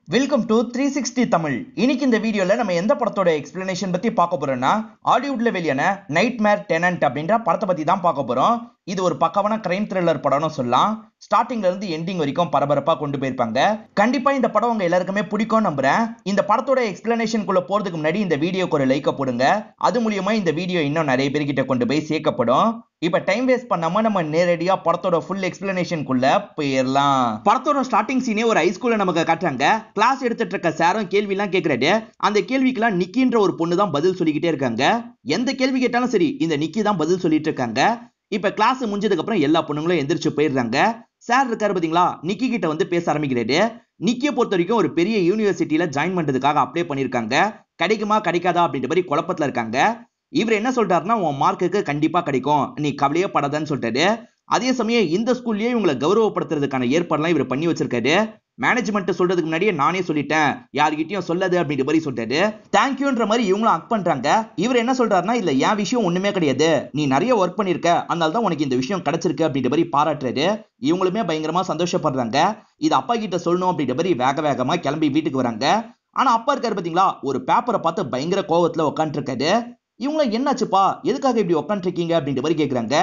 Welcome to 360 Tamil. இன்னைக்கு இந்த வீடியோல நம்ம எந்த படத்தோட எக்ஸ்பிளனேஷன் பத்தி பார்க்க போறோம்னா ஹாலிவுட்ல வெளியான நைட்மேர் டெனன்ட் அப்படின்ற படத்தை பத்தி தான் பார்க்க போறோம். இது ஒரு பக்கவான கிரைம் த்ரில்லர் படம்னு சொல்லலாம். ஸ்டார்டிங்ல இருந்து எண்டிங் வரைக்கும் பரபரப்பா கொண்டு போயிருப்பாங்க. கண்டிப்பா இந்த படம் உங்க எல்லாருக்குமே பிடிக்கும் நம்புறேன். இந்த படத்தோட எக்ஸ்பிளனேஷனுக்குள்ள போறதுக்கு முன்னாடி இந்த வீடியோக்கு ஒரு லைக் போடுங்க. அது மூலியமா இந்த வீடியோ இன்னும் நிறைய பேர்கிட்ட கொண்டு போய் சேர்க்கப்படும். இப்ப டைம் வேஸ்ட் பண்ணாம நம்ம நேரடியா படத்தோட ஃபுல் எக்ஸ்பிளனேஷனுக்குள்ள போயிடலாம். படத்தோட ஸ்டார்டிங் சீனே ஒரு ஹைஸ்கூல்ல நமக்கு காட்டுறாங்க. கிளாஸ் எடுத்துட்டு இருக்க சாரும் கேள்வி எல்லாம் கேக்குறாரு. அந்த கேள்விக்கெல்லாம் நிக்கின்ற ஒரு பொண்ணு தான் பதில் சொல்லிக்கிட்டே இருக்காங்க. எந்த கேள்வி கேட்டாலும் சரி இந்த நிக்கி தான் பதில் சொல்லிட்டு இருக்காங்க. இப்ப கிளாஸ் முடிஞ்சதுக்கு அப்புறம் எல்லா பொண்ணுங்களும் எந்திரிச்சு போயிடுறாங்க. சார் இருக்காரு பாத்தீங்களா, நிக்கி கிட்ட வந்து பேச ஆரம்பிக்கிறாரு. நிக்கிய பொறுத்த வரைக்கும் ஒரு பெரிய யூனிவர்சிட்டியில ஜாயின் பண்றதுக்காக அப்ளை பண்ணிருக்காங்க. கிடைக்குமா கிடைக்காதா அப்படின்ற மாதிரி குழப்பத்துல இருக்காங்க. இவர் என்ன சொல்றாருன்னா, உன் மார்க்குக்கு கண்டிப்பா கிடைக்கும், நீ கவலையே படாதன்னு சொல்லிட்டாரு. அதே சமயம் இந்த ஸ்கூல்லயே இவங்களை கௌரவப்படுத்துறதுக்கான ஏற்பாடுலாம் இவர் பண்ணி வச்சிருக்காரு. மேனேஜ்மெண்ட் சொல்றதுக்கு முன்னாடியே நானே சொல்லிட்டேன், யார்கிட்டயும் சொல்லாது அப்படின்ற மாதிரி சொல்லிட்டாரு. தேங்க்யூன்ற மாதிரி இவங்களும் அக் பண்றாங்க. இவர் என்ன சொல்றாருன்னா, இல்ல என் விஷயம் ஒண்ணுமே கிடையாது, நீ நிறைய ஒர்க் பண்ணிருக்க, அதனால தான் உனக்கு இந்த விஷயம் கிடைச்சிருக்கு அப்படின்ற மாதிரி பாராட்டுறாரு. இவங்களுமே பயங்கரமா சந்தோஷப்படுறாங்க. இது அப்பா கிட்ட சொல்லணும் அப்படின்ற மாதிரி வேக வேகமா கிளம்பி வீட்டுக்கு வராங்க. ஆனா அப்பா இருக்காரு பாத்தீங்களா, ஒரு பேப்பரை பார்த்து பயங்கர கோவத்துல உட்காந்து இருக்காரு. இவங்கள என்னாச்சுப்பா, எதுக்காக இப்படி உட்காந்து இருக்கீங்க அப்படின்ற மாதிரி கேக்குறாங்க.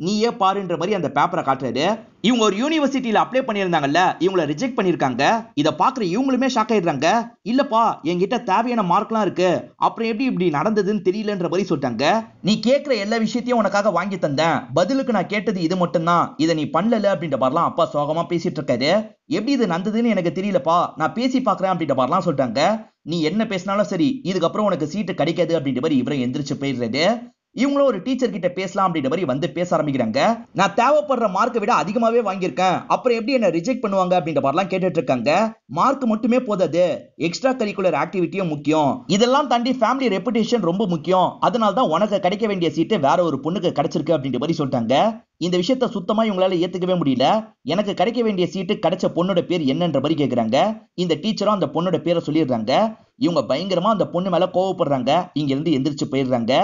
நீயே பாருன்ற மாதிரி அந்த பேப்பரை காட்டுறாரு. இவங்க ஒரு யூனிவர்சிட்டியில அப்ளை பண்ணியிருந்தாங்கல்ல, இவங்களை ரிஜெக்ட் பண்ணிருக்காங்க. இத பாக்குற இவங்களுமே ஷாக் ஆயிடுறாங்க. இல்லப்பா என்கிட்ட தேவையான மார்க்லாம் இருக்கு, அப்புறம் எப்படி இப்படி நடந்ததுன்னு தெரியலன்ற மாதிரி சொல்லிட்டாங்க. நீ கேட்கிற எல்லா விஷயத்தையும் உனக்காக வாங்கி தந்தேன், பதிலுக்கு நான் கேட்டது இது மட்டும்தான், இதை நீ பண்ணல அப்படின்ற மாதிரிலாம் அப்பா சோகமா பேசிட்டு இருக்காரு. எப்படி இது நடந்ததுன்னு எனக்கு தெரியலப்பா, நான் பேசி பாக்குறேன் அப்படின்ற மாதிரிலாம் சொல்லிட்டாங்க. நீ என்ன பேசினாலும் சரி, இதுக்கப்புறம் உனக்கு சீட்டு கிடைக்காது அப்படின்ற மாதிரி இவரை எந்திரிச்சு போயிடுறாரு. இவங்களும் ஒரு டீச்சர் கிட்ட பேசலாம் அப்படின்ற மாதிரி வந்து பேச ஆரம்பிக்கிறாங்க. நான் தேவைப்படுற மார்க்கை விட அதிகமாவே வாங்கியிருக்கேன், அப்புறம் எப்படி என்ன ரிஜெக்ட் பண்ணுவாங்க அப்படின்ற மாதிரிலாம் கேட்டுட்டு இருக்காங்க. மார்க் மட்டுமே போதாது, எக்ஸ்ட்ரா கரிக்குலர் ஆக்டிவிட்டியும் முக்கியம், இதெல்லாம் தாண்டி ஃபேமிலி ரெப்புடேஷன் ரொம்ப முக்கியம், அதனால தான் உனக்கு கிடைக்க வேண்டிய சீட்டு வேற ஒரு பொண்ணுக்கு கிடைச்சிருக்கு அப்படின்ற மாதிரி சொல்லிட்டாங்க. இந்த விஷயத்த சுத்தமா இவங்களால ஏத்துக்கவே முடியல. எனக்கு கிடைக்க வேண்டிய சீட்டு கிடைச்ச பொண்ணோட பேர் என்னன்ற மாதிரி கேக்குறாங்க. இந்த டீச்சரும் அந்த பொண்ணோட பேரை சொல்லிடுறாங்க. இவங்க பயங்கரமா அந்த பொண்ணு மேல கோவப்படுறாங்க. இங்க இருந்து எந்திரிச்சு போயிடுறாங்க.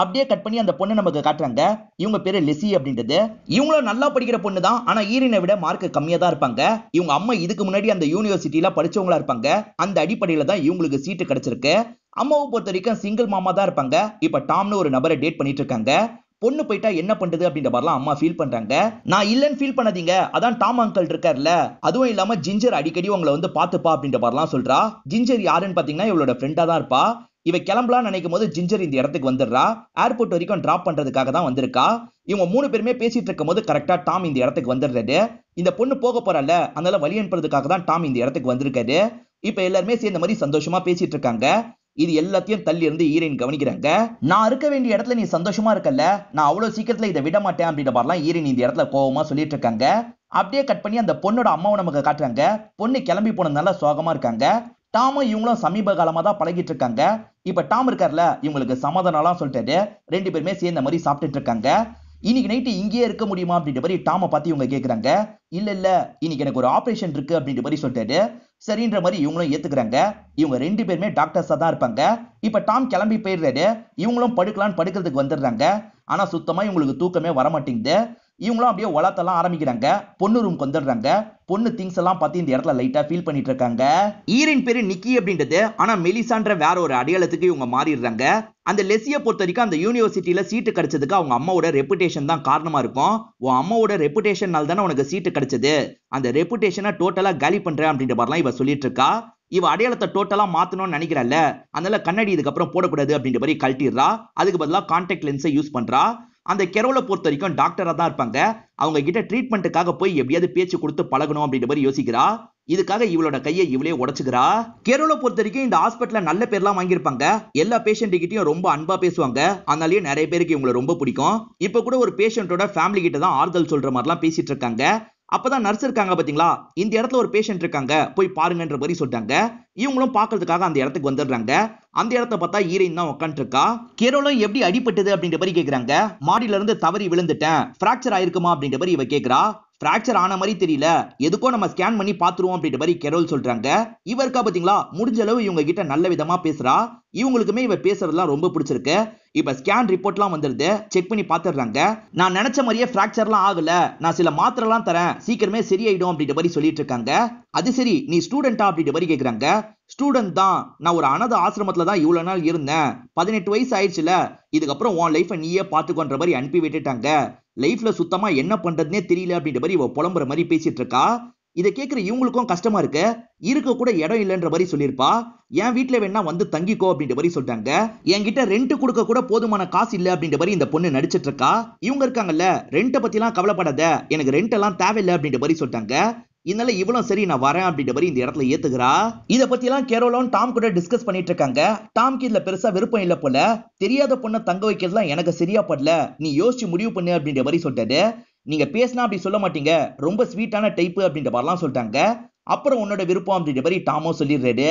அப்படியே கட் பண்ணி அந்த பொண்ணு நமக்கு காட்டுறாங்க. இவங்க பேரு லெசி அப்படின்றது. இவங்களும் நல்லா படிக்கிற பொண்ணு தான், ஆனா ஈரினை விட மார்க் கம்மியா தான் இருப்பாங்க. இவங்க அம்மா இதுக்கு முன்னாடி அந்த யூனிவர்சிட்டியில படிச்சவங்களா இருப்பாங்க. அந்த அடிப்படையில தான் இவங்களுக்கு சீட்டு கிடைச்சிருக்கு. அம்மாவை பொறுத்த வரைக்கும் சிங்கிள் மாமா தான் இருப்பாங்க. இப்ப டாம்னு ஒரு நபரை டேட் பண்ணிட்டு இருக்காங்க. பொண்ணு போயிட்டா என்ன பண்றது அப்படின்ற மாதிரிலாம் அம்மா ஃபீல் பண்றாங்க. நான் இல்லன்னு ஃபீல் பண்ணாதீங்க, அதான் டாம் அங்கிள் இருக்கார்ல, அதுவும் இல்லாம ஜிஞ்சர் அடிக்கடி உங்களை வந்து பாத்துப்பா அப்படின்ற மாதிரிலாம் சொல்றா. ஜிஞ்சர் யாருன்னு பாத்தீங்கன்னா இவளோட ஃப்ரெண்டா தான் இருப்பா. இவ கிளம்பலாம் நினைக்கும் போது ஜிஞ்சர் இந்த இடத்துக்கு வந்துடுறா. ஏர்போர்ட் வரைக்கும் டிராப் பண்றதுக்காக தான் வந்திருக்கா. இவங்க மூணு பேருமே பேசிட்டு இருக்கும் போது கரெக்டா டாம் இந்த இடத்துக்கு வந்துடுறாரு. இந்த பொண்ணு போக போறல, அதனால வழி அனுப்புறதுக்காக தான் டாம் இந்த இடத்துக்கு வந்திருக்காரு. இப்ப எல்லாருமே சேர்ந்த மாதிரி சந்தோஷமா பேசிட்டு இருக்காங்க. இது எல்லாத்தையும் தள்ளி இருந்து ஈரன் கவனிக்கிறாங்க. நான் இருக்க வேண்டிய இடத்துல நீ சந்தோஷமா இருக்கல, நான் அவ்வளவு சீக்கிரத்துல இதை விட மாட்டேன் அப்படின்ற மாதிரிலாம் ஈரன் இந்த இடத்துல கோவமா சொல்லிட்டு இருக்காங்க. அப்படியே கட் பண்ணி அந்த பொண்ணோட அம்மாவை நமக்கு காட்டுறாங்க. பொண்ணு கிளம்பி போனதுனால சோகமா இருக்காங்க. டாமும் இவங்களும் சமீப காலமா தான் பழகிட்டு இருக்காங்க. இப்ப டாம் இருக்கார்ல, இவங்களுக்கு சமாதானம்லாம் சொல்லிட்டாரு. ரெண்டு பேருமே சேர்ந்த மாதிரி சாப்பிட்டுட்டு இருக்காங்க. இன்னைக்கு நைட்டு இங்கேயே இருக்க முடியுமா அப்படின்ற மாதிரி டாமை பார்த்து இவங்க கேக்குறாங்க. இல்ல இல்ல, இன்னைக்கு எனக்கு ஒரு ஆபரேஷன் இருக்கு அப்படின்ற மாதிரி சொல்லிட்டாரு. சரின்ற மாதிரி இவங்களும் ஏத்துக்கிறாங்க. இவங்க ரெண்டு பேருமே டாக்டர்ஸா தான் இருப்பாங்க. இப்ப டாம் கிளம்பி போயிடுறாரு. இவங்களும் படுக்கலான்னு படுக்கிறதுக்கு வந்துடுறாங்க. ஆனா சுத்தமா இவங்களுக்கு தூக்கமே வரமாட்டேங்குது. இவங்களும் அப்படியே உலத்தெல்லாம் ஆரம்பிக்கிறாங்க. பொண்ணு ரூம்க்கு வந்துடுறாங்க. பொண்ணு திங்ஸ் எல்லாம் பார்த்து இந்த இடத்துல லைட்டா ஃபீல் பண்ணிட்டு இருக்காங்க. ஈரின் பேரு நிக்கி அப்படின்றது, ஆனா மெலிசான்ற வேற ஒரு அடையாளத்துக்கு இவங்க மாறிடுறாங்க. அந்த லெசியை பொறுத்த வரைக்கும் அந்த யூனிவர்சிட்டியில சீட்டு கிடைச்சதுக்கு அவங்க அம்மாவோட ரெப்புடேஷன் தான் காரணமா இருக்கும். உன் அம்மாவோட ரெப்புடேஷனால தானே உனக்கு சீட்டு கிடைச்சது, அந்த ரெப்புடேஷனை டோட்டலா காலி பண்றேன் அப்படின்ற மாதிரிலாம் இவ சொல்லிட்டு இருக்கா. இவ அடையாளத்தை டோட்டலா மாத்தணும்னு நினைக்கிறல்ல, அதனால கண்ணாடி இதுக்கப்புறம் போடக்கூடாது அப்படின்ற மாதிரி கழட்டிடுறா. அதுக்கு பதிலா கான்டாக்ட் லென்ஸை யூஸ் பண்றா. அந்த கெரோல பொறுத்த வரைக்கும் டாக்டரா தான் இருப்பாங்க. அவங்க கிட்ட ட்ரீட்மெண்ட்டுக்காக போய் எப்படியாவது பேச்சு கொடுத்து பழகணும் அப்படின்ற மாதிரி யோசிக்கிறா. இதுக்காக இவளோட கையை இவளே உடைச்சுக்கிறா. கெரோல பொறுத்த வரைக்கும் இந்த ஹாஸ்பிட்டல்ல நல்ல பேர்லாம் வாங்கியிருப்பாங்க. எல்லா பேஷண்ட் கிட்டயும் ரொம்ப அன்பா பேசுவாங்க. அதனாலேயே நிறைய பேருக்கு இவங்களை ரொம்ப பிடிக்கும். இப்ப கூட ஒரு பேஷண்டோட ஃபேமிலி கிட்ட தான் ஆறுதல் சொல்ற மாதிரிலாம் பேசிட்டு இருக்காங்க. அப்பதான் நர்ஸ் இருக்காங்க பாத்தீங்களா, இந்த இடத்துல ஒரு பேஷண்ட் இருக்காங்க, போய் பாருங்கன்ற மாதிரி சொல்லிட்டாங்க. இவங்களும் பாக்குறதுக்காக அந்த இடத்துக்கு வந்துடுறாங்க. அந்த இடத்தை பார்த்தா ஈரன் தான் உட்காந்து இருக்கா. கேரோலும் எப்படி அடிபட்டது அப்படின்ற மாதிரி கேக்குறாங்க. மாடியில இருந்து தவறி விழுந்துட்டேன், பிராக்சர் ஆயிருக்குமா அப்படின்ற மாதிரி இவ கேக்குறா. பிராக்சர் ஆன மாதிரி தெரியல, எதுக்கோ நம்ம ஸ்கேன் பண்ணி பாத்துருவோம் அப்படின்ற மாதிரி கெரோல் சொல்றாங்க. இவருக்கா பாத்தீங்களா முடிஞ்ச அளவு இவங்க கிட்ட நல்ல விதமா பேசுறா. இவங்களுக்குமே இவ பேசுறதுலாம் ரொம்ப பிடிச்சிருக்கு. இப்ப ஸ்கேன் ரிப்போர்ட்லாம் வந்துருது, செக் பண்ணி பாத்துறாங்க. நான் நினைச்ச மாதிரியே பிராக்சர்லாம் ஆகல, நான் சில மாத்திரைலாம் தரேன், சீக்கிரமே சரியாயிடும் அப்படின்ற மாதிரி சொல்லிட்டு இருக்காங்க. அது சரி, நீ ஸ்டூடெண்டா அப்படின்ற மாதிரி கேக்குறாங்க. ஸ்டூடெண்ட் தான், நான் ஒரு அனாதை ஆசிரமத்துல தான் இவ்வளவு நாள் இருந்தேன், 18 வயசு ஆயிடுச்சுல, இதுக்கப்புறம் உன் லைஃபை நீயே பாத்துக்கோன்ற மாதிரி அனுப்பி விட்டுட்டாங்க. லைஃப்ல சுத்தமா என்ன பண்றதுனே தெரியல அப்படின்ற மாதிரி இவ புலம்புற மாதிரி பேசிட்டு இருக்கா. இதை கேட்கிற இவங்களுக்கும் கஷ்டமா இருக்கு. இருக்க கூட இடம் இல்லைன்ற மாதிரி சொல்லியிருப்பா. என் வீட்டுல வேணா வந்து தங்கிக்கோ அப்படின்ற மாதிரி சொல்றாங்க. என்கிட்ட ரெண்ட் கொடுக்க கூட போதுமான காசு இல்ல அப்படின்ற மாதிரி இந்த பொண்ணு நடிச்சிட்டு இருக்கா. இவங்க இருக்காங்கல்ல, ரெண்ட்டை பத்தி எல்லாம் கவலைப்படாத, எனக்கு ரெண்ட் எல்லாம் தேவையில்லை அப்படின்ற மாதிரி சொல்லிட்டாங்க. இதனால இவளும் சரி நான் வரேன் அப்படின்ற மாதிரி இந்த இடத்துல ஏத்துக்கிறா. இத பத்தி எல்லாம் கேரோலும் டாம் கூட டிஸ்கஸ் பண்ணிட்டு இருக்காங்க. டாம்க்கு இதுல பெருசா விருப்பம் இல்ல போல. தெரியாத பொண்ணை தங்க வைக்கிறதுலாம் எனக்கு சரியா படல, நீ யோசிச்சு முடிவு பண்ணு அப்படின்ற மாதிரி சொல்லிட்டாரு. நீங்க பேசினா அப்படி சொல்ல மாட்டீங்க, ரொம்ப ஸ்வீட்டான டைப் அப்படின்ற மாதிரிலாம் சொல்லிட்டாங்க. அப்புறம் உன்னோட விருப்பம் அப்படின்ற மாதிரி டாமோ சொல்லிடுறாரு.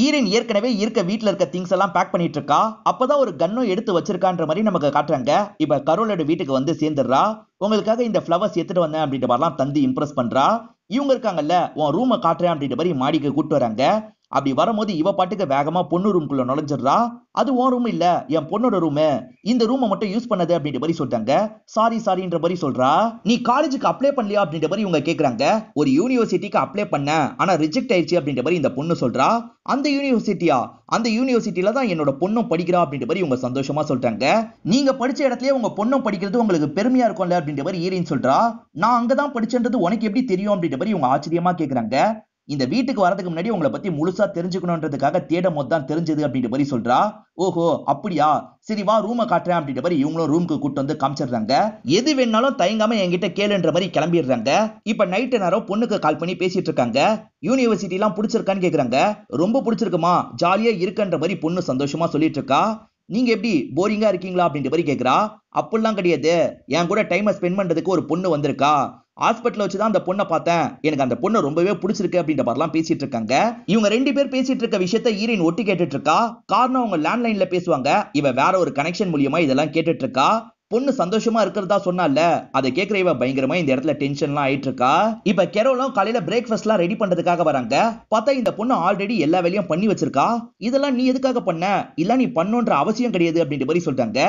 ஈரன் ஏற்கனவே இருக்க வீட்டுல இருக்க திங்ஸ் எல்லாம் பேக் பண்ணிட்டு இருக்கா. அப்பதான் ஒரு கன்னும் எடுத்து வச்சிருக்கான்ற மாதிரி நமக்கு காட்டுறாங்க. இப்ப கரோலோட வீட்டுக்கு வந்து சேர்ந்துடுறா. உங்களுக்காக இந்த ஃபிளவர்ஸ் எடுத்துட்டு வந்தேன் அப்படின்ற மாதிரிலாம் தந்து இம்ப்ரெஸ் பண்றா. இவங்க இருக்காங்கல்ல, உன் ரூமை காட்டுறேன் அப்படின்ற மாதிரி மாடிக்கு கூட்டு வராங்க. அப்படி வரும்போது இவ பாட்டுக்கு வேகமா பொண்ணு ரூம்குள்ள நுழைஞ்சிடறா. அது உன் ரூம் இல்ல, என் பொண்ணோட ரூம், இந்த ரூமை மட்டும் யூஸ் பண்ணது அப்படின்ற மாதிரி சொல்றாங்க. சாரின்ற மாதிரி சொல்றா. நீ காலேஜுக்கு அப்ளை பண்ணலையா அப்படின்ற மாதிரி இவங்க கேக்குறாங்க. ஒரு யூனிவர்சிட்டிக்கு அப்ளை பண்ண, ஆனா ரிஜெக்ட் ஆயிடுச்சு அப்படின்ற மாதிரி இந்த பொண்ணு சொல்றா. அந்த யூனிவர்சிட்டியா? அந்த யூனிவர்சிட்டியில தான் என்னோட பொண்ணும் படிக்கிறா அப்படின்ற மாதிரி இவங்க சந்தோஷமா சொல்றாங்க. நீங்க படிச்ச இடத்துலயே உங்க பொண்ணும் படிக்கிறது உங்களுக்கு பெருமையா இருக்கும்ல அப்படின்ற மாதிரி ஈரின் சொல்றா. நான் அங்கதான் படிச்சேன்றது உனக்கு எப்படி தெரியும் அப்படின்ற மாதிரி இவங்க ஆச்சரியமா கேக்குறாங்க. இந்த வீட்டுக்கு வரதுக்கு முன்னாடி உங்களை பத்தி முழுசா தெரிஞ்சுக்கணும்ன்றதுக்காக தேடும் போது தான் தெரிஞ்சது அப்படின்ற மாதிரி சொல்றா. ஓஹோ அப்படியா, சரி வா ரூமை காட்டுறேன் அப்படின்ற மாதிரி இவங்களும் ரூமுக்கு கூட்டு வந்து காமிச்சிடுறாங்க. எது வேணாலும் தயங்காம என்கிட்ட கேளுன்ற மாதிரி கிளம்பிடுறாங்க. இப்ப நைட்டு நேரம் பொண்ணுக்கு கால் பண்ணி பேசிட்டு இருக்காங்க. யூனிவர்சிட்டி எல்லாம் பிடிச்சிருக்கான்னு கேக்குறாங்க. ரொம்ப பிடிச்சிருக்குமா, ஜாலியா இருக்குன்ற மாதிரி பொண்ணு சந்தோஷமா சொல்லிட்டு இருக்கா. நீங்க எப்படி போரிங்கா இருக்கீங்களா அப்படின்ற மாதிரி கேக்குறா. அப்படிலாம் கிடையாது, என் கூட டைமை ஸ்பெண்ட் பண்றதுக்கு ஒரு பொண்ணு வந்திருக்கா. ஹாஸ்பிட்டல் வச்சுதான் அந்த பொண்ணை பார்த்தேன், எனக்கு அந்த பொண்ணை ரொம்பவே பிடிச்சிருக்கு அப்படின்ற மாதிரிலாம் பேசிட்டு இருக்காங்க. இவங்க ரெண்டு பேர் பேசிட்டு இருக்க விஷயத்த ஈரின் ஒட்டி கேட்டுட்டு இருக்கா. காரணம் அவங்க லேண்ட்லைன்ல பேசுவாங்க, இவ வேற ஒரு கனெக்ஷன் மூலியமா இதெல்லாம் கேட்டுட்டு இருக்கா. பொண்ணு சந்தோஷமா இருக்கிறதா சொன்னால, அதை கேட்கிற இவ பயங்கரமா இந்த இடத்துல டென்ஷன்லாம் ஆயிட்டு இருக்கா. இப்ப கெரோலும் காலையில பிரேக்ஃபாஸ்ட்லாம் ரெடி பண்றதுக்காக வராங்க. பார்த்தா இந்த பொண்ணு ஆல்ரெடி எல்லா வேலையும் பண்ணி வச்சிருக்கா. இதெல்லாம் நீ எதுக்காக பண்ண, இல்ல நீ பண்ணுன்ற அவசியம் கிடையாது அப்படின்ற மாதிரி சொல்றாங்க.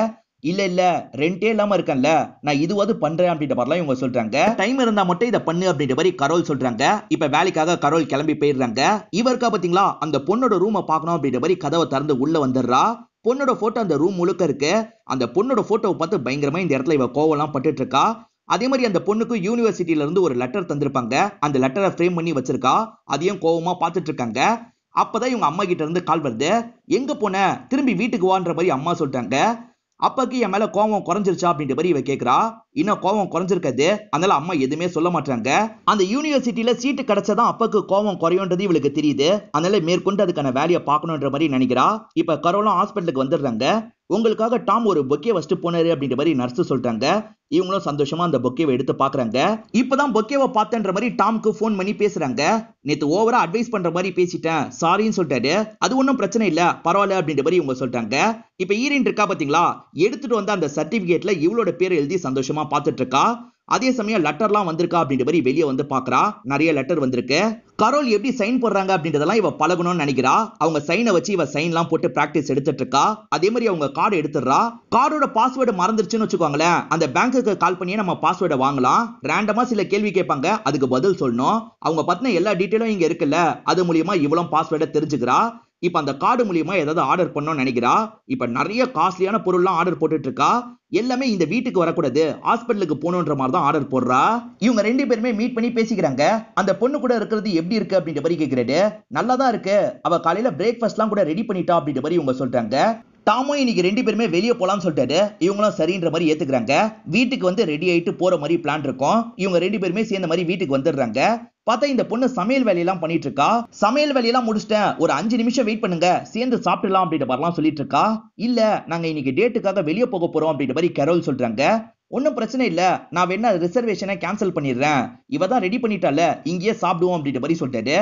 இல்ல ரெண்டே இல்லாம இருக்கேன்ல, நான் இதுவாது பண்றேன் அப்படின்ற மாதிரிலாம் இவங்க சொல்றாங்க. டைம் இருந்தா மட்டும் இதை பண்ணு அப்படின்ற மாதிரி கரோல் சொல்றாங்க. இப்ப வேலைக்காக கரோல் கிளம்பி போயிடுறாங்க. இவருக்கா பாத்தீங்களா அந்த பொண்ணோட ரூமை பார்க்கணும் அப்படின்ற மாதிரி கதவை திறந்து உள்ள வந்துடுறா. பொண்ணோட போட்டோ அந்த ரூம் முழுக்க இருக்கு. அந்த பொண்ணோட போட்டோவை பார்த்து பயங்கரமா இந்த இடத்துல இவ கோவம்லாம் பட்டுட்டு இருக்கா. அதே மாதிரி அந்த பொண்ணுக்கு யூனிவர்சிட்டியில இருந்து ஒரு லெட்டர் தந்திருப்பாங்க. அந்த லெட்டரை ஃப்ரேம் பண்ணி வச்சிருக்கா. அதையும் கோவமா பார்த்துட்டு இருக்காங்க. அப்பதான் இவங்க அம்மா கிட்ட இருந்து கால் வருது. எங்க போன, திரும்பி வீட்டுக்கு வான்ற மாதிரி அம்மா சொல்றாங்க. அப்பாக்கு என் மேல கோவம் குறைஞ்சிருச்சா அப்படின்ற மாதிரி இவ கேக்குறா. இன்னும் கோவம் குறைஞ்சிருக்காது, அதனால அம்மா எதுவுமே சொல்ல மாட்டாங்க. அந்த யூனிவர்சிட்டியில சீட்டு கிடைச்சதான் அப்பாக்கு கோவம் குறையும்ன்றது இவளுக்கு தெரியுது. அதனால மேற்கொண்டு அதுக்கான வேலையை பார்க்கணுன்ற மாதிரி நினைக்கிறா. இப்ப கரோலும் ஹாஸ்பிட்டலுக்கு வந்துடுறாங்க. உங்களுக்காக டாம் ஒரு பொக்கே வச்சுட்டு போனாரு அப்படின்ற மாதிரி நர்ஸ் சொல்றாங்க. இவங்களும் சந்தோஷமா அந்த பொக்கேவை எடுத்து பாக்குறாங்க. இப்பதான் பொக்கேவை பார்த்தன்ற மாதிரி டாம்க்கு போன் பண்ணி பேசுறாங்க. நேத்து ஓவரா அட்வைஸ் பண்ற மாதிரி பேசிட்டேன், சாரின்னு சொல்லிட்டாரு. அது ஒன்றும் பிரச்சனை இல்ல, பரவாயில்ல அப்படின்ற மாதிரி இவங்க சொல்றாங்க. இப்ப ஈரின் இருக்கா பாத்தீங்களா, எடுத்துட்டு வந்த அந்த சர்டிபிகேட்ல இவளோட பேர் எழுதி சந்தோஷமா பார்த்துட்டு இருக்கா. அதே சமயம் லெட்டர்லாம் வந்திருக்கா அப்படின்ற மாதிரி வெளியே வந்து பாக்குறா. நிறைய லெட்டர் வந்திருக்கு. கரோல் எப்படி சைன் போடுறாங்க அப்படின்றதெல்லாம் இவ பழகணும்னு நினைக்கிறா. அவங்க சைனை வச்சு இவ சைன்லாம் போட்டு பிராக்டிஸ் எடுத்துட்டு இருக்கா. அதே மாதிரி அவங்க கார்டு எடுத்துடுறா. கார்டோட பாஸ்வேர்டு மறந்துருச்சுன்னு வச்சுக்கோங்களேன், அந்த பேங்க்குக்கு கால் பண்ணி நம்ம பாஸ்வேர்டை வாங்கலாம். ரேண்டமா சில கேள்வி கேட்பாங்க, அதுக்கு பதில் சொல்லணும். அவங்க பத்தின எல்லா டீட்டெயிலும் இங்க இருக்குல்ல, அது மூலியமா இவளும் பாஸ்வேர்டை தெரிஞ்சுக்கிறா. இப்ப அந்த கார்டு மூலியமா ஏதாவது ஆர்டர் பண்ணணும்னு நினைக்கிறா. இப்ப நிறைய காஸ்ட்லியான பொருள்லாம் ஆர்டர் போட்டுட்டு இருக்கா. எல்லாமே இந்த வீட்டுக்கு வரக்கூடாது, ஹாஸ்பிட்டலுக்கு போகணுன்ற மாதிரி தான் ஆர்டர் போடுறா. இவங்க ரெண்டு பேருமே மீட் பண்ணி பேசிக்கிறாங்க. அந்த பொண்ணு கூட இருக்கிறது எப்படி இருக்கு அப்படின்ற மாதிரி கேட்கிறாரு. நல்லா தான் இருக்கு, அவ காலையில பிரேக்ஃபாஸ்ட்லாம் கூட ரெடி பண்ணிட்டா அப்படின்ற மாதிரி இவங்க சொல்றாங்க. டாமும் இன்னைக்கு ரெண்டு பேருமே வெளியே போலாம்னு சொல்லிட்டாரு. இவங்களும் சரின்ற மாதிரி ஏத்துக்கிறாங்க. வீட்டுக்கு வந்து ரெடி ஆயிட்டு போற மாதிரி பிளான் இருக்கும். இவங்க ரெண்டு பேருமே சேர்ந்த மாதிரி வீட்டுக்கு வந்துடுறாங்க. பார்த்தா இந்த பொண்ணு சமையல் வேலையெல்லாம் பண்ணிட்டு இருக்கா. சமையல் வேலையெல்லாம் முடிச்சிட்டேன், ஒரு 5 நிமிஷம் வெயிட் பண்ணுங்க, சேர்ந்து சாப்பிடலாம் அப்படின்ற மாதிரிலாம் சொல்லிட்டு இருக்கா. இல்ல நாங்க இன்னைக்கு டேட்டுக்காக வெளியே போக போறோம் அப்படின்ற மாதிரி கரோல் சொல்றாங்க. ஒன்னும் பிரச்சனை இல்ல, நான் வேணா ரிசர்வேஷனை கேன்சல் பண்ணிடுறேன், இவ தான் ரெடி பண்ணிட்டால, இங்கேயே சாப்பிடுவோம் அப்படின்ற மாதிரி சொல்லிட்டாரு.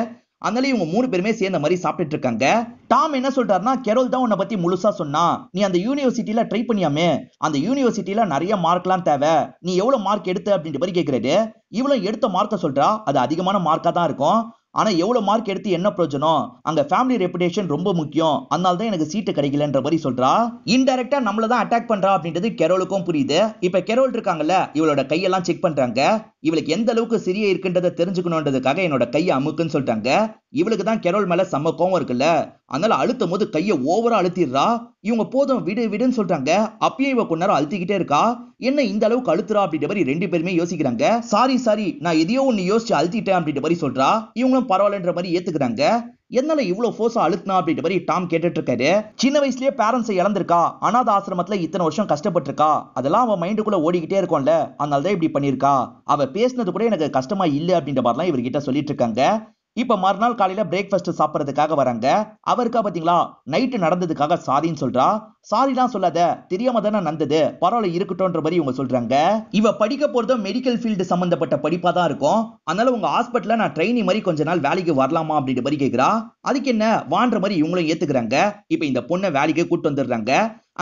அதனால இவங்க 3 பேருமே சேர்ந்த மாதிரி சாப்பிட்டுட்டு இருக்காங்க. டாம் என்ன சொல்றாருன்னா, கெரோல் தான் உன்னை பத்தி முழுசா சொன்னா, நீ அந்த யூனிவர்சிட்டியில ட்ரை பண்ணியாமே, அந்த யூனிவர்சிட்டியில நிறைய மார்க்லாம் தேவை, நீ எவ்வளவு மார்க் எடுத்த அப்படின்ற மாதிரி கேக்குறாரு. இவ்வளவு எடுத்த மார்க்க சொல்றா, அது அதிகமான மார்க்கா தான் இருக்கும். ஆனா எவ்வளவு மார்க் எடுத்து என்ன பிரயோஜனம், அங்க ஃபேமிலி ரெப்புடேஷன் ரொம்ப முக்கியம், அதனால தான் எனக்கு சீட்டு கிடைக்கலன்ற மாதிரி சொல்றா. இன்டைரக்டா நம்மள தான் அட்டாக் பண்றா அப்படின்றது கெரோலுக்கும் புரியுது. இப்ப கெரோல் இருக்காங்கல்ல, இவளோட கையெல்லாம் செக் பண்றாங்க. இவளுக்கு எந்த அளவுக்கு சிறிய இருக்குன்றதை தெரிஞ்சுக்கணுன்றதுக்காக என்னோட கையை அமுக்குன்னு சொல்லிட்டாங்க. இவளுக்கு தான் கெரோல் மேல செம்ம கோவம் இருக்குல்ல, அதனால அழுத்தும் போது கையை ஓவரா அழுத்திடுறா. இவங்க போதும் விடு விடுன்னு சொல்றாங்க. அப்பயே இவ கொஞ்ச நேரம் அழுத்திக்கிட்டே இருக்கா. என்ன இந்த அளவுக்கு அழுத்துறா அப்படின்ற மாதிரி 2 பேருமே யோசிக்கிறாங்க. சாரி நான் எதையோ ஒன்னு யோசிச்சு அழுத்திட்டேன் அப்படின்ற மாதிரி சொல்றா. இவங்களும் பரவாயில்லன்ற மாதிரி ஏத்துக்கிறாங்க. என்னால இவ்வளவு ஃபோர்ஸா அழுத்தினா அப்படின்ற மாதிரி டாம் கேட்டுட்டு இருக்காரு. சின்ன வயசுலயே பேரண்ட்ஸ் இழந்திருக்கா, அனாத ஆசிரமத்துல இத்தனை வருஷம் கஷ்டப்பட்டிருக்கா, அதெல்லாம் அவன் மைண்டுக்குள்ள ஓடிக்கிட்டே இருக்கும்ல, அதனாலதான் இப்படி பண்ணிருக்கா. அவ பேசினது கூட எனக்கு கஷ்டமா இல்ல அப்படின்ற மாதிரிலாம் இவர்கிட்ட சொல்லிட்டு இருக்காங்க. இப்ப மறுநாள் காலையில பிரேக்ஃபாஸ்ட் சாப்பிடறதுக்காக வராங்க. அவருக்கா பாத்தீங்களா, நைட்டு நடந்ததுக்காக சாரின்னு சொல்றா. சாரிலாம் சொல்லாத, தெரியாம தானே நடந்தது, பரவாயில்ல இருக்கட்டும்ன்ற மாதிரி இவங்க சொல்றாங்க. இவ படிக்க போறதும் மெடிக்கல் ஃபீல்டு சம்பந்தப்பட்ட படிப்பா தான் இருக்கும். அதனால உங்க ஹாஸ்பிட்டல்ல நான் ட்ரெயினி மாதிரி கொஞ்ச நாள் வேலைக்கு வரலாமா அப்படின்ற மாதிரி கேக்குறா. அதுக்கு என்ன வான்ற மாதிரி இவங்களும் ஏத்துக்கிறாங்க. இப்ப இந்த பொண்ணை வேலைக்கு கூட்டு வந்துடுறாங்க.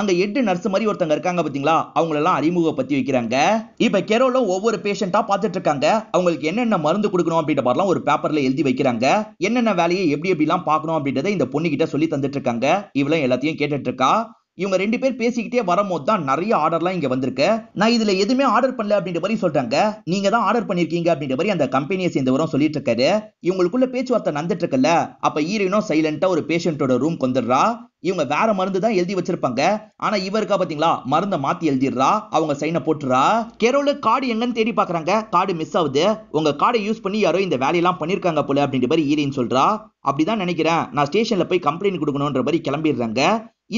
அங்க 8 நர்ஸ் மாதிரி ஒருத்தங்க இருக்காங்க பாத்தீங்களா, அவங்களெல்லாம் அறிமுகப்படுத்தி வைக்கிறாங்க. இப்ப கெரோலும் ஒவ்வொரு பேஷண்டா பார்த்துட்டு இருக்காங்க. அவங்களுக்கு என்னென்ன மருந்து கொடுக்கணும் அப்படின்ற மாதிரிலாம் ஒரு பேப்பர்ல எழுதி வைக்கிறாங்க. என்னென்ன வேலையை எப்படி எப்படிலாம் பார்க்கணும் அப்படின்றத இந்த பொண்ணு கிட்ட சொல்லி தந்துட்டு இருக்காங்க. இவளும் எல்லாத்தையும் கேட்டுட்டு இருக்கா. இவங்க 2 பேர் பேசிக்கிட்டே வரும்போது தான் நிறைய ஆர்டர்லாம் இங்க வந்திருக்கு. நான் இதுல எதுவுமே ஆர்டர் பண்ணல அப்படின்ற மாதிரி சொல்றாங்க. நீங்க தான் ஆர்டர் பண்ணிருக்கீங்க அப்படின்ற மாதிரி அந்த கம்பெனியை சேர்ந்தவரும் சொல்லிட்டு இருக்காரு. இவங்களுக்குள்ள பேச்சுவார்த்தை நடந்துட்டு இருக்குல்ல, அப்ப ஹீரோயினும் சைலண்டா ஒரு பேஷண்டோட ரூம் வந்துடுறா. இவங்க வேற மருந்து தான் எழுதி வச்சிருப்பாங்க. ஆனா இவருக்கா பாத்தீங்களா, மருந்த மாத்தி எழுதிடுறா. அவங்க சைனை போட்டுறா. கெரோல கார்டு எங்கன்னு தேடி பாக்குறாங்க. கார்டு மிஸ் ஆகுது. உங்க கார்டை யூஸ் பண்ணி யாரோ இந்த வேலையெல்லாம் பண்ணிருக்காங்க போல அப்படின்ற மாதிரி ஹீரோயின் சொல்றா. அப்படிதான் நினைக்கிறேன், நான் ஸ்டேஷன்ல போய் கம்ப்ளைண்ட் கொடுக்கணும்ன்ற மாதிரி கிளம்பிடுறாங்க.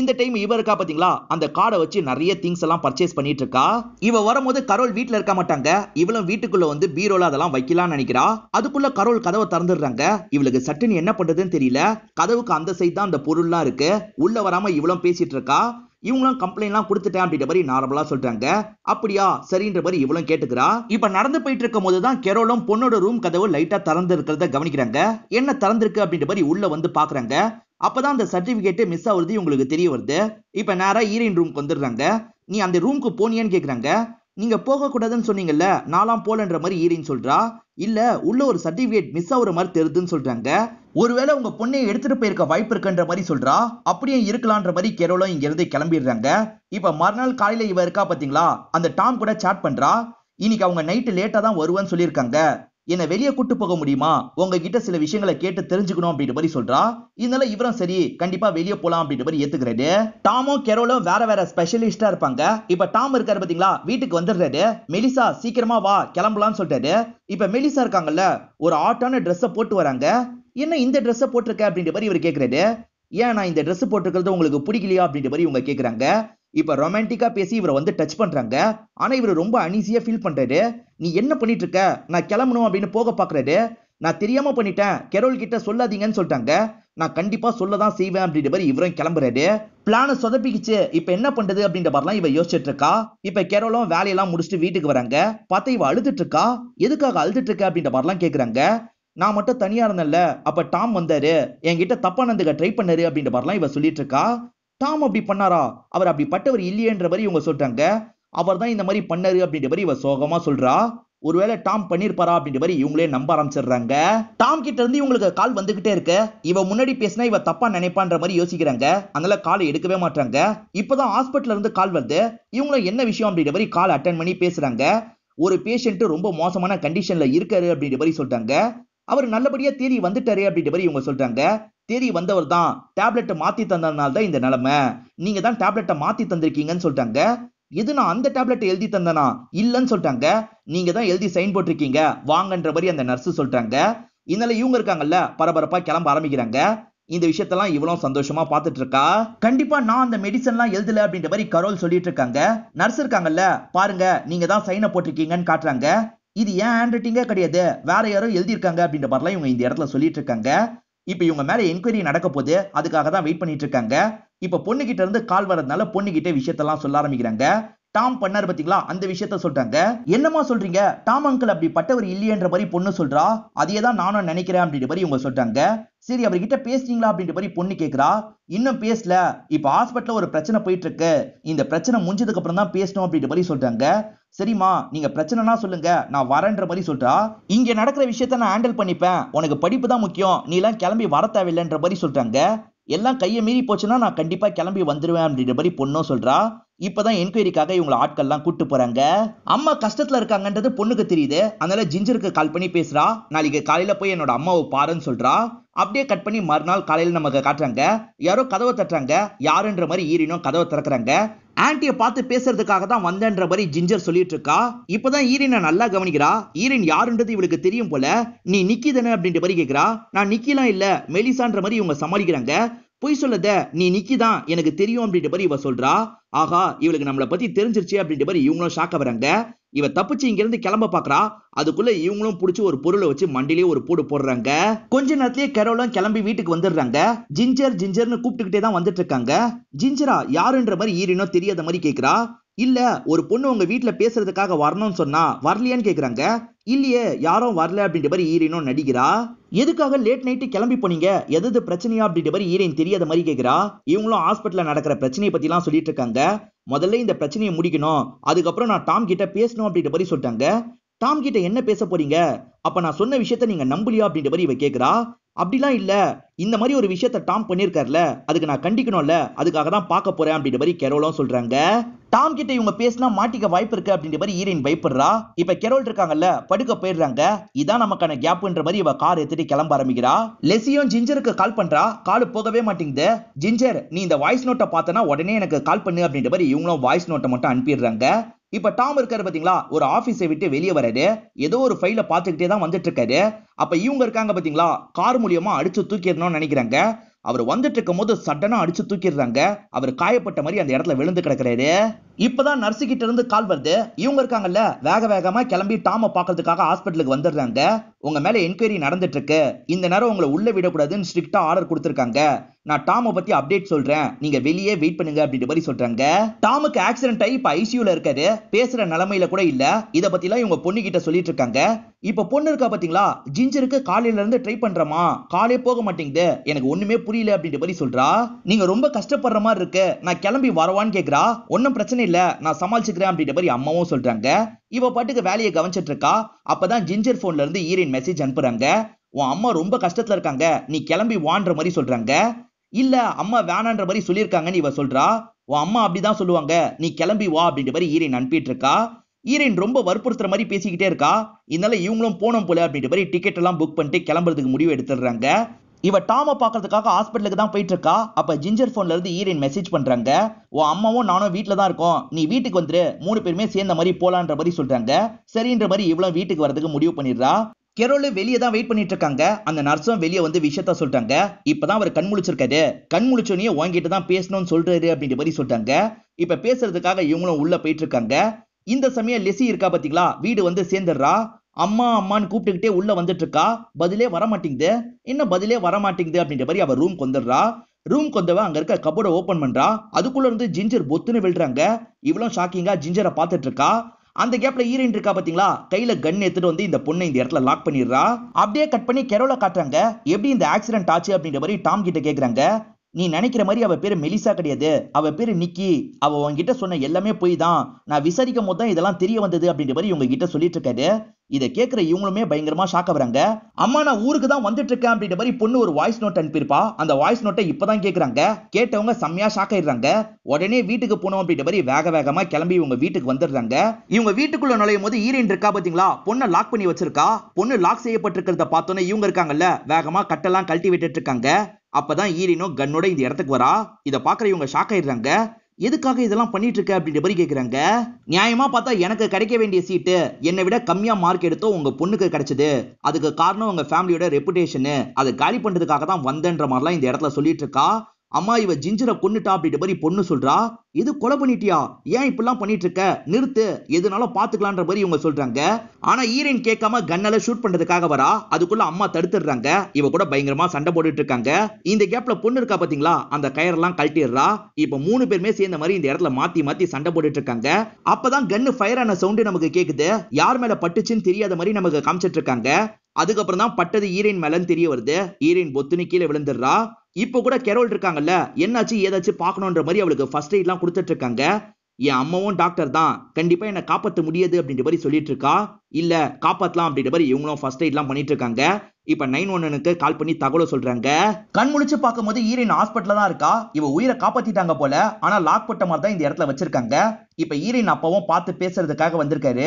இந்த டைம் இவருக்கா பாத்தீங்களா, அந்த கார்டை வச்சு நிறைய திங்ஸ் எல்லாம் பர்ச்சேஸ் பண்ணிட்டு இருக்கா. இவ வரும்போது கரோல் வீட்டுல இருக்க மாட்டாங்க. இவளும் வீட்டுக்குள்ள வந்து பீரோல அதெல்லாம் வைக்கலாம்னு நினைக்கிறா. அதுக்குள்ள கரோல் கதவை திறந்துடுறாங்க. இவளுக்கு சட்டுன்னு என்ன பண்றதுன்னு தெரியல. கதவுக்கு அந்த சைடு தான் அந்த பொருள்லாம் இருக்கு. உள்ள வராம இவளும் பேசிட்டு இருக்கா. இவங்களும் கம்ப்ளைண்ட்லாம் கொடுத்துட்டேன் அப்படின்ற மாதிரி நார்மலா சொல்றாங்க. அப்படியா சரின்ற மாதிரி இவளும் கேட்டுக்கிறா. இப்ப நடந்து போயிட்டு இருக்கும் போதுதான் கெரோலும் பொண்ணோட ரூம் கதவு லைட்டா திறந்து இருக்கிறத கவனிக்கிறாங்க. என்ன திறந்திருக்கு அப்படின்ற மாதிரி உள்ள வந்து பாக்குறாங்க. அப்பதான் அந்த சர்டிபிகேட் மிஸ் ஆகுறது உங்களுக்கு தெரிய வருது. இப்ப நேரா ஹீரோயின் ரூம்க்கு வந்துடுறாங்க. நீ அந்த ரூம்க்கு போனியான்னு கேக்குறாங்க. நீங்க போக கூடாதுன்னு சொன்னீங்கல்ல, நாலாம் போலன்ற மாதிரி ஹீரோயின் சொல்றா. இல்ல உள்ள ஒரு சர்டிபிகேட் மிஸ் ஆகுற மாதிரி தெரியுதுன்னு சொல்றாங்க. ஒருவேளை உங்க பொண்ணை எடுத்துட்டு போயிருக்க வாய்ப்பு இருக்குன்ற மாதிரி சொல்றா. அப்படியே இருக்கலான்ற மாதிரி கெரோலும் இங்க இருந்து கிளம்பிடுறாங்க. இப்ப மறுநாள் காலையில இவ இருக்கா பாத்தீங்களா, அந்த டாம் கூட சாட் பண்றா. இன்னைக்கு அவங்க நைட்டு லேட்டா தான் வருவேன்னு சொல்லியிருக்காங்க. என்ன வெளியே கூட்டு போக முடியுமா, உங்ககிட்ட சில விஷயங்களை கேட்டு தெரிஞ்சுக்கணும் அப்படின்ற மாதிரி சொல்றா. இதனால இவரும் சரி கண்டிப்பா வெளியே போலாம் அப்படின்ற மாதிரி ஏத்துக்கிறாரு. டாமும் கெரோலும் வேற வேற ஸ்பெஷலிஸ்டா இருப்பாங்க. இப்ப டாம் இருக்காரு பாத்தீங்களா, வீட்டுக்கு வந்துடுறாரு. மெலிசா சீக்கிரமா வா கிளம்பலாம்னு சொல்லிட்டாரு. இப்ப மெலிசா இருக்காங்கல்ல, ஒரு ஆட்டான ட்ரெஸ்ஸை போட்டு வராங்க. என்ன இந்த ட்ரெஸ்ஸை போட்டிருக்க அப்படின்ற மாதிரி இவர் கேக்குறாரு. ஏன் நான் இந்த ட்ரெஸ் போட்டிருக்கிறது உங்களுக்கு பிடிக்கலையா அப்படின்ற மாதிரி இவங்க கேக்குறாங்க. இப்ப ரொமான்டிக்கா பேசி இவரை வந்து டச் பண்றாங்க. ஆனா இவர் ரொம்ப அனீசியா ஃபீல் பண்றாரு. நீ என்ன பண்ணிட்டு இருக்க, நான் கிளம்பணும் அப்படின்னு போக பாக்குறாரு. நான் தெரியாம பண்ணிட்டேன், கெரோல் கிட்ட சொல்லாதீங்கன்னு சொல்லிட்டாங்க. நான் கண்டிப்பா சொல்லதான் செய்வேன் அப்படின்ற மாதிரி இவரும் கிளம்புறாரு. பிளான சொதப்பிக்கிச்சு, இப்ப என்ன பண்றது அப்படின்ற மாதிரிலாம் இவ யோசிச்சுட்டு இருக்கா. இப்ப கெரோலும் வேலையெல்லாம் முடிச்சுட்டு வீட்டுக்கு வராங்க. பார்த்தா இவ அழுதுட்டு இருக்கா. எதுக்காக அழுதுட்டு இருக்க அப்படின்ற மாதிரிலாம் கேக்குறாங்க. நான் மட்டும் தனியா இருந்தேன்ல, அப்ப டாம் வந்தாரு, என்கிட்ட தப்பா நடந்துக்க ட்ரை பண்ணாரு அப்படின்ற மாதிரிலாம் இவ சொல்லிட்டு இருக்கா. டாம் அப்படி பண்ணாரா, அவர் அப்படிப்பட்டவர் இல்லையேன்ற மாதிரி இவங்க சொல்றாங்க. அவர் தான் இந்த மாதிரி பண்ணாரு அப்படின்ற மாதிரி இவ சோகமா சொல்றா. ஒருவேளை டாம் பண்ணிருப்பாரா அப்படின்ற மாதிரி இவங்களே நம்ப ஆரம்பிச்சிடுறாங்க. டாம் கிட்ட இருந்து இவங்களுக்கு கால் வந்துகிட்டே இருக்கு. இவ முன்னாடி பேசினா இவ தப்பா நினைப்பான்ற மாதிரி யோசிக்கிறாங்க. அதனால காலை எடுக்கவே மாட்டாங்க. இப்பதான் ஹாஸ்பிட்டல்ல இருந்து கால் வருது. இவங்களும் என்ன விஷயம் அப்படின்ற மாதிரி கால் அட்டன் பண்ணி பேசுறாங்க. ஒரு பேஷண்ட் ரொம்ப மோசமான கண்டிஷன்ல இருக்காரு அப்படின்ற மாதிரி சொல்றாங்க. அவர் நல்லபடியா தேறி வந்துட்டாரு அப்படின்ற மாதிரி இவங்க சொல்றாங்க. தேறி வந்தவர் தான், டேப்லெட் மாத்தி தந்ததுனால தான் இந்த நிலைமை, நீங்க தான் டேப்லெட்டை மாத்தி தந்திருக்கீங்கன்னு சொல்றாங்க. எது நான் அந்த டேப்லெட் எழுதி தந்தனா, இல்லன்னு சொல்றாங்க. நீங்க தான் எழுதி சைன் போட்டிருக்கீங்க வாங்கன்ற மாதிரி அந்த நர்ஸ் சொல்றாங்க. இதனால இவங்க இருக்காங்கல்ல பரபரப்பா கிளம்ப ஆரம்பிக்கிறாங்க. இந்த விஷயத்தெல்லாம் இவ்வளவு சந்தோஷமா பாத்துட்டு இருக்கா. கண்டிப்பா நான் அந்த மெடிசன்லாம் எழுதல அப்படின்ற மாதிரி கரோல் சொல்லிட்டு இருக்காங்க. நர்ஸ் இருக்காங்கல்ல, பாருங்க நீங்க தான் சைனை போட்டிருக்கீங்கன்னு காட்டுறாங்க. இது ஏன் ஹேண்ட் ரைட்டிங்கே கிடையாது, வேற யாரோ எழுதியிருக்காங்க அப்படின்ற மாதிரிலாம் இவங்க இந்த இடத்துல சொல்லிட்டு இருக்காங்க. இப்ப இவங்க மேல என்கொயரி நடக்க போது, அதுக்காக தான் வெயிட் பண்ணிட்டு இருக்காங்க. இப்ப பொண்ணு கிட்ட இருந்து கால் வரதுனால பொண்ணு கிட்ட விஷயத்தெல்லாம் சொல்ல ஆரம்பிக்கிறாங்க. டாம் பண்ணாரு பாத்தீங்களா அந்த விஷயத்த சொல்றாங்க. என்னமா சொல்றீங்க, டாம் அங்கிள் அப்படி பட்டவர் இல்லையன்ற மாதிரி பொண்ணு சொல்றா. அதையே தான் நானும் நினைக்கிறேன் அப்படின்ற மாதிரி இவங்க சொல்றாங்க. சரி அவர்கிட்ட பேசுறீங்களா அப்படின்ற மாதிரி பொண்ணு கேக்குறா. இன்னும் பேசல, இப்ப ஹாஸ்பிட்டல்ல ஒரு பிரச்சனை போயிட்டு இருக்கு, இந்த பிரச்சனை முடிஞ்சதுக்கு அப்புறம் தான் பேசணும் அப்படின்ற மாதிரி சொல்றாங்க. சரிம்மா நீங்க பிரச்சனைனா சொல்லுங்க, நான் வரேன்ற மாதிரி சொல்றா. இங்க நடக்கிற விஷயத்த நான் ஹேண்டில் பண்ணிப்பேன், உனக்கு படிப்பு தான் முக்கியம், நீ எல்லாம் கிளம்பி வர தேவையில்லைன்ற மாதிரி சொல்றாங்க. எல்லாம் கையை மீறி போச்சுன்னா நான் கண்டிப்பா கிளம்பி வந்துருவேன் அப்படின்ற மாதிரி பொண்ணும் சொல்றா. இப்பதான் என்கொயரிக்காக இவங்களை ஆட்கள்லாம் கூட்டு போறாங்க. அம்மா கஷ்டத்துல இருக்காங்கன்றது பொண்ணுக்கு தெரியுது. அதனால ஜிஞ்சருக்கு கால் பண்ணி பேசுறா. நாளைக்கு காலையில போய் என்னோட அம்மாவை பாருன்னு சொல்றா. அப்படியே கட் பண்ணி மறுநாள் காலையில நமக்கு காட்டுறாங்க. யாரோ கதவை தட்டுறாங்க. யாருன்ற மாதிரி ஈரினும் கதவை திறக்கிறாங்க. ஆன்ட்டியை பார்த்து பேசுறதுக்காக தான் வந்தேன்ற மாதிரி ஜிஞ்சர் சொல்லிட்டு இருக்கா. இப்பதான் ஈரினை நல்லா கவனிக்கிறா. ஈரின் யாருன்றது இவளுக்கு தெரியும் போல. நீ நிக்கி தானே அப்படின்ற மாதிரி கேக்குறா. நான் நிக்கிலாம் இல்ல, மெலிசான்ற மாதிரி இவங்க சமாளிக்கிறாங்க. பொய் சொல்லத, நீ நிக்கி தான், எனக்கு தெரியும் அப்படின்ற மாதிரி இவ சொல்றா. ஆகா இவளுக்கு நம்மளை பத்தி தெரிஞ்சிருச்சு அப்படின்ற மாதிரி இவங்களும் ஷாக்க வராங்க. இவ தப்பிச்சு இங்க இருந்து கிளம்ப பாக்குறா. அதுக்குள்ள இவங்களும் புடிச்சு ஒரு பொருளை வச்சு மண்டிலேயே ஒரு போடு போடுறாங்க. கொஞ்ச நேரத்திலேயே கரோலும் கிளம்பி வீட்டுக்கு வந்துடுறாங்க. ஜிஞ்சர் ஜிஞ்சர்னு கூப்பிட்டுக்கிட்டே தான் வந்துட்டு இருக்காங்க. ஜிஞ்சரா யாருன்ற மாதிரி ஈரினோ தெரியாத மாதிரி கேக்குறா. இல்ல ஒரு பொண்ணு உங்க வீட்டுல பேசுறதுக்காக வரணும்னு சொன்னா வரலையான்னு கேக்குறாங்க. இல்லையே யாரும் வரல அப்படின்ற மாதிரி ஈரினும் நடிக்கிறா. எதுக்காக லேட் நைட்டு கிளம்பி போனீங்க, எது பிரச்சனையா அப்படின்ற மாதிரி ஈரின் தெரியாத மாதிரி கேக்குறா. இவங்களும் ஹாஸ்பிட்டல்ல நடக்கிற பிரச்சனையை பத்தி எல்லாம் சொல்லிட்டு இருக்காங்க. முதல்ல இந்த பிரச்சனையை முடிக்கணும், அதுக்கப்புறம் நான் டாம் கிட்ட பேசணும் அப்படின்ற மாதிரி சொல்லிட்டாங்க. டாம் கிட்ட என்ன பேச போறீங்க, அப்ப நான் சொன்ன விஷயத்த நீங்க நம்பலையா அப்படின்ற மாதிரி இவ கேக்குறா. அப்படிலாம் இல்ல, இந்த மாதிரி ஒரு விஷயத்த டாம் பண்ணிருக்காருல, அதுக்கு நான் கண்டிக்கணும்ல, அதுக்காக தான் பார்க்க போறேன் அப்படின்ற மாதிரி கெரோலும் சொல்றாங்க. டாம் கிட்ட இவங்க பேசினா மாட்டிக்க வாய்ப்பு இருக்கு அப்படின்ற மாதிரி ஈரின் பயப்படுறா. இப்ப கெரோல் இருக்காங்கல்ல படுக்க போயிடுறாங்க. இதான் நமக்கான கேப்ன்ற மாதிரி இவ கார் எடுத்துட்டு கிளம்ப ஆரம்பிக்கிறா. லெசியும் ஜிஞ்சருக்கு கால் பண்றா. கால் போகவே மாட்டேங்குது. ஜிஞ்சர் நீ இந்த வாய்ஸ் நோட்டை பார்த்தனா உடனே எனக்கு கால் பண்ணு அப்படின்ற மாதிரி இவங்களும் வாய்ஸ் நோட்டை மட்டும் அனுப்பிடுறாங்க. இப்ப டாம் இருக்காரு பாத்தீங்களா, ஒரு ஆபீஸை விட்டு வெளியே வராரு. ஏதோ ஒரு ஃபைல பாத்துக்கிட்டே தான் வந்துட்டு இருக்காரு. அப்ப இவங்க இருக்காங்க பாத்தீங்களா, கார் மூலியமா அடிச்சு தூக்கிடணும்னு நினைக்கிறாங்க. அவர் வந்துட்டு இருக்கும் போது சடனா அடிச்சு தூக்கிடுறாங்க. அவர் காயப்பட்ட மாதிரி அந்த இடத்துல விழுந்து கிடக்குறாரு. இப்பதான் நர்ஸு கிட்ட இருந்து கால் வருது. இவங்க இருக்காங்கல்ல வேக வேகமா கிளம்பி டாம பாக்குறதுக்காக ஹாஸ்பிட்டலுக்கு வந்துடுறாங்க. உங்க மேல என்கொயரி நடந்துட்டு இருக்கு, இந்த நேரம் உங்களை உள்ள விடக்கூடாதுன்னு ஸ்ட்ரிக்டா ஆர்டர் கொடுத்திருக்காங்க. நான் டாம பத்தி அப்டேட் சொல்றேன், நீங்க வெளியே வெயிட் பண்ணுங்க அப்படின்ற மாதிரி சொல்றாங்க. டாமுக்கு ஆக்சிடென்ட் ஆகி இப்ப ஐசியூல இருக்காரு, பேசுற நிலைமையில கூட இல்ல. இத பத்தி எல்லாம் இவங்க பொண்ணு கிட்ட சொல்லிட்டு இருக்காங்க. இப்ப பொண்ணு இருக்கா பாத்தீங்களா, ஜிஞ்சருக்கு காலையில இருந்து ட்ரை பண்றமா, காலே போக மாட்டேங்குது, எனக்கு ஒண்ணுமே புரியல அப்படின்ற மாதிரி சொல்றா. நீங்க ரொம்ப கஷ்டப்படுற மாதிரி இருக்கு, நான் கிளம்பி வரவான்னு கேக்குறா. ஒன்னும் பிரச்சனை இல்ல, நான் சமாளிச்சுக்கிறேன் அப்படின்ற மாதிரி அம்மாவும் சொல்றாங்க. இவ பாட்டுக்கு வேலையை கவனிச்சிட்டு இருக்கா. அப்பதான் ஜிஞ்சர் போன்ல இருந்து ஈரின் மெசேஜ் அனுப்புறாங்க. உன் அம்மா ரொம்ப கஷ்டத்துல இருக்காங்க, நீ கிளம்பி வான்ற மாதிரி சொல்றாங்க. இல்ல அம்மா வேணான்ற மாதிரி சொல்லியிருக்காங்கன்னு இவ சொல்றா. உன் அம்மா அப்படிதான் சொல்லுவாங்க, நீ கிளம்பி வா அப்படின்ற மாதிரி ஈரின் அனுப்பிட்டு இருக்கா. ஈரின் ரொம்ப வற்புறுத்துற மாதிரி பேசிக்கிட்டே இருக்கா. இதனால இவங்களும் போனோம் போல அப்படின்ற மாதிரி டிக்கெட் எல்லாம் புக் பண்ணிட்டு கிளம்புறதுக்கு முடிவு எடுத்துடுறாங்க. இவ டாம பாக்குறதுக்காக ஹாஸ்பிட்டலுக்கு தான் போயிட்டு இருக்கா. அப்ப ஜிஞ்சர் போன்ல இருந்து ஈரின் மெசேஜ் பண்றாங்க. உன் அம்மாவும் நானும் வீட்டுல தான் இருக்கோம், நீ வீட்டுக்கு வந்துரு, 3 பேருமே சேர்ந்த மாதிரி போலான்ற மாதிரி சொல்றாங்க. சரின்ற மாதிரி இவ்வளவு வீட்டுக்கு வரதுக்கு முடிவு பண்ணிடுறா. கெரோலு வெளியே தான் வெயிட் பண்ணிட்டு இருக்காங்க. அந்த நர்ஸும் வெளியே வந்து விஷயத்த சொல்றாங்க. இப்பதான் அவர் கண் முழிச்சிருக்காரு, கண் முழிச்சோனே வாங்கிட்டு தான் பேசணும்னு சொல்றாரு அப்படின்ற மாதிரி சொல்றாங்க. இப்ப பேசுறதுக்காக இவங்களும் உள்ள போயிட்டு இருக்காங்க. இந்த சமயம் லெசி இருக்கா பாத்தீங்களா, வீடு வந்து சேர்ந்துடுறா. அம்மா அம்மான்னு கூப்பிட்டுக்கிட்டே உள்ள வந்துட்டு இருக்கா. பதிலே வர மாட்டேங்குது, இன்னும் பதிலே வர மாட்டேங்குது அப்படின்ற மாதிரி அவ ரூம் வந்துடுறா. ரூம் கொந்தவ அங்க இருக்க கபோர்டை ஓபன் பண்றா. அதுக்குள்ள இருந்து ஜிஞ்சர் பொத்துன்னு விழுறாங்க. இவ்வளவு ஷாக்கிங்கா ஜிஞ்சரை பார்த்துட்டு இருக்கா. அந்த கேப்ல ஈரின் இருக்கா பாத்தீங்களா, கையில கன் எடுத்துட்டு வந்து இந்த பொண்ணை இந்த இடத்துல லாக் பண்ணிடுறா. அப்படியே கட் பண்ணி கெரோல காட்டுறாங்க. எப்படி இந்த ஆக்சிடென்ட் ஆச்சு அப்படின்ற மாதிரி டாம் கிட்ட கேக்குறாங்க. நீ நினைக்கிற மாதிரி அவ பேரு மெலிசா கிடையாது, அவ பேரு நிக்கி. அவ உன்கிட்ட சொன்ன எல்லாமே போய் தான், நான் விசாரிக்கும் போது தான் இதெல்லாம் தெரிய வந்தது அப்படின்ற மாதிரி இவங்க கிட்ட சொல்லிட்டு இருக்காரு. இதை கேட்கிற இவங்களுமே பயங்கரமா ஷாக்க வராங்க. அம்மா நான் ஊருக்கு தான் வந்துட்டு இருக்கேன் அப்படின்ற மாதிரி பொண்ணு ஒரு வாய்ஸ் நோட் அனுப்பியிருப்பா. அந்த வாய்ஸ் நோட்டை இப்பதான் கேக்குறாங்க. கேட்டவங்க செம்மையா ஷாக் ஆயிடுறாங்க. உடனே வீட்டுக்கு போனோம் அப்படின்ற மாதிரி வேக வேகமா கிளம்பி இவங்க வீட்டுக்கு வந்துடுறாங்க. இவங்க வீட்டுக்குள்ள நுழையும் போது ஈரின் இருக்கா பாத்தீங்களா, பொண்ணை லாக் பண்ணி வச்சிருக்கா. பொண்ணு லாக் செய்யப்பட்டிருக்கிறத பார்த்தோன்னே இவங்க இருக்காங்கல்ல வேகமா கட்டெல்லாம் கழட்டி விட்டுட்டு இருக்காங்க. அப்பதான் ஈரினோ கன்னோட இந்த இடத்துக்கு வரா. இதை பாக்குற இவங்க ஷாக் ஆயிடுறாங்க. எதுக்காக இதெல்லாம் பண்ணிட்டு இருக்க அப்படின்ற மாதிரி கேக்குறாங்க. நியாயமா பார்த்தா எனக்கு கிடைக்க வேண்டிய சீட்டு என்னை விட கம்மியா மார்க் எடுத்தோ உங்க பொண்ணுக்கு கிடைச்சது, அதுக்கு காரணம் உங்க ஃபேமிலியோட ரெப்புடேஷன், அதை காலி பண்றதுக்காக தான் வந்தேன்ற மாதிரிலாம் இந்த இடத்துல சொல்லிட்டு இருக்கா. அம்மா இவ ஜிஞ்சரை கொன்னுட்டா அப்படின்ற மாதிரி பொண்ணு சொல்றா. இது கொலை பண்ணிட்டியா, ஏன் இப்படிலாம் பண்ணிட்டு இருக்க, நிறுத்து, எதுனாலும் பாத்துக்கலான்ற மாதிரி இவங்க சொல்றாங்க. ஆனா ஹீரோயின் கேட்காம கன்னால ஷூட் பண்றதுக்காக வரா. அதுக்குள்ள அம்மா தடுத்துடுறாங்க. இவ கூட பயங்கரமா சண்டை போட்டுட்டு இருக்காங்க. இந்த கேப்ல பொண்ணு இருக்கா பாத்தீங்களா, அந்த கயரெல்லாம் கழட்டிடுறா. இப்ப 3 பேருமே சேர்ந்த மாதிரி இந்த இடத்துல மாத்தி மாத்தி சண்டை போட்டுட்டு இருக்காங்க. அப்பதான் கன்னு ஃபயர் ஆன சவுண்ட் நமக்கு கேக்குது. யார் மேல பட்டுச்சுன்னு தெரியாத மாதிரி நமக்கு காமிச்சிட்டு இருக்காங்க. அதுக்கப்புறம் தான் பட்டது ஹீரோயின் மேலன்னு தெரிய வருது. ஹீரோயின் பொத்துன்னு கீழே விழுந்துடுறா. இப்ப கூட கெரோல் இருக்காங்கல்ல, என்னாச்சு ஏதாச்சும் பாக்கணும்ன்ற மாதிரி அவளுக்கு ஃபர்ஸ்ட் எய்ட்லாம் கொடுத்துட்டு இருக்காங்க. என் அம்மாவும் டாக்டர் தான், கண்டிப்பா என்ன காப்பாற்ற முடியாது அப்படின்ற மாதிரி சொல்லிட்டு இருக்கா. இல்ல காப்பாத்தலாம் அப்படின்ற மாதிரி இவங்களும் ஃபர்ஸ்ட் எய்ட்லாம் பண்ணிட்டு இருக்காங்க. இப்ப 911க்கு கால் பண்ணி தகவலை சொல்றாங்க. கண் முழிச்சு பார்க்கும்போது ஹீரோயின் ஹாஸ்பிட்டல்ல தான் இருக்கா. இவ உயிரை காப்பாத்திட்டாங்க போல, ஆனா லாக் போட்ட மாதிரி தான் இந்த இடத்துல வச்சிருக்காங்க. இப்ப ஹீரோயின் அப்பாவும் பார்த்து பேசுறதுக்காக வந்திருக்காரு.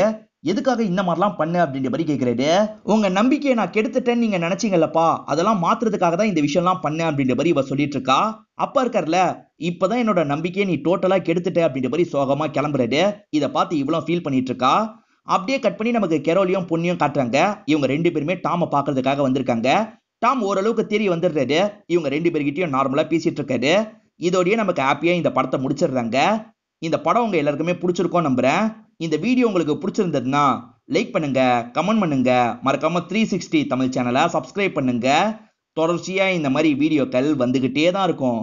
எதுக்காக இந்த மாதிரிலாம் பண்ணு அப்படின்ற மாதிரி கேட்கிறாரு. உங்க நம்பிக்கையை நான் கெடுத்துட்டேன்னு நீங்க நினைச்சீங்கல்லப்பா, அதெல்லாம் மாத்துறதுக்காக தான் இந்த விஷயம்லாம் பண்ண அப்படின்ற மாதிரி இவ சொல்லிட்டு இருக்கா. அப்பா இருக்கார்ல, இப்பதான் என்னோட நம்பிக்கையை நீ டோட்டலா கெடுத்துட்ட அப்படின்ற மாதிரி சோகமா கிளம்புறாரு. இதை பார்த்து இவ்வளவு ஃபீல் பண்ணிட்டு இருக்கா. அப்படியே கட் பண்ணி நமக்கு கெரோலியும் பொண்ணையும் காட்டுறாங்க. இவங்க 2 பேருமே டாம பாக்குறதுக்காக வந்திருக்காங்க. டாம் ஓரளவுக்கு தெரிய வந்துடுறாரு. இவங்க 2 பேர்கிட்டயும் நார்மலா பேசிட்டு இருக்காரு. இதோடய நமக்கு ஹாப்பியா இந்த படத்தை முடிச்சிடுறாங்க. இந்த படம் உங்க எல்லாருக்குமே பிடிச்சிருக்கோம் நம்புறேன். இந்த வீடியோ உங்களுக்கு பிடிச்சிருந்ததுன்னா லைக் பண்ணுங்க, கமெண்ட் பண்ணுங்க, மறக்காம 360 தமிழ் சேனலை சப்ஸ்கிரைப் பண்ணுங்க. தொடர்ச்சியா இந்த மாதிரி வீடியோக்கள் வந்துகிட்டே தான் இருக்கும்.